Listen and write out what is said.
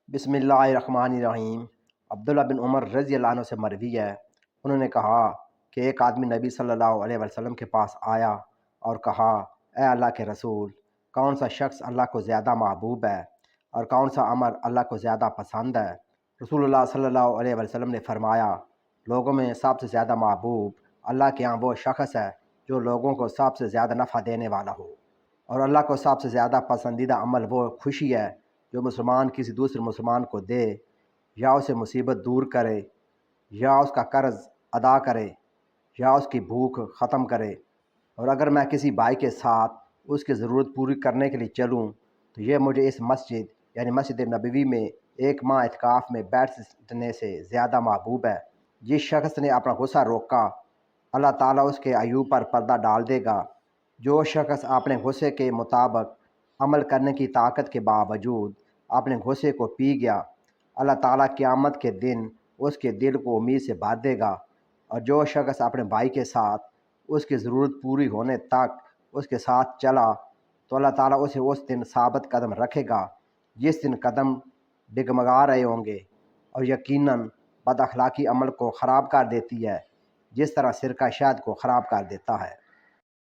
بسم اللہ الرحمن الرحیم۔ عبداللہ بن عمر رضی اللہ عنہ سے مروی ہے، انہوں نے کہا کہ ایک آدمی نبی صلی اللہ علیہ وسلم کے پاس آیا اور کہا، اے اللہ کے رسول، کون سا شخص اللہ کو زیادہ محبوب ہے اور کون سا عمل اللہ کو زیادہ پسند ہے؟ رسول اللہ صلی اللہ علیہ وسلم نے فرمایا، لوگوں میں سب سے زیادہ محبوب اللہ کے ہاں وہ شخص ہے جو لوگوں کو سب سے زیادہ نفع دینے والا ہو، اور اللہ کو سب سے زیادہ پسندیدہ عمل وہ خوشی ہے جو مسلمان کسی دوسرے مسلمان کو دے، یا اسے مصیبت دور کرے، یا اس کا قرض ادا کرے، یا اس کی بھوک ختم کرے۔ اور اگر میں کسی بھائی کے ساتھ اس کی ضرورت پوری کرنے کے لیے چلوں تو یہ مجھے اس مسجد یعنی مسجد نبوی میں ایک ماہ اعتکاف میں بیٹھنے سے زیادہ محبوب ہے۔ جس شخص نے اپنا غصہ روکا، اللہ تعالیٰ اس کے عیوب پر پردہ ڈال دے گا۔ جو شخص اپنے غصے کے مطابق عمل کرنے کی طاقت کے باوجود اپنے غصے کو پی گیا، اللہ تعالیٰ قیامت کے دن اس کے دل کو امید سے بھر دے گا۔ اور جو شخص اپنے بھائی کے ساتھ اس کی ضرورت پوری ہونے تک اس کے ساتھ چلا تو اللہ تعالیٰ اسے اس دن ثابت قدم رکھے گا جس دن قدم ڈگمگا رہے ہوں گے۔ اور یقیناً بد اخلاقی عمل کو خراب کر دیتی ہے، جس طرح سرکہ شہد کو خراب کر دیتا ہے۔